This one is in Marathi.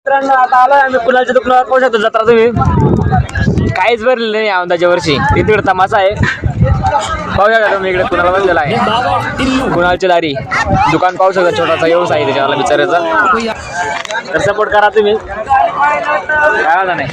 मित्रांनो आता आलोय आम्ही कुणालच्या दुकानावर पाहू शकतो जत्रा तुम्ही काहीच भरलेलं नाही औंधाच्या वर्षी तिथे तमाशा आहे पाहूया का तुम्ही इकडे कुणाला बसलेला आहे कुणालची दारी दुकान पाहू शकता छोटासा व्यवसाय आहे त्याच्यावाला बिचारायचा तर सपोर्ट करा तुम्ही काय आला नाही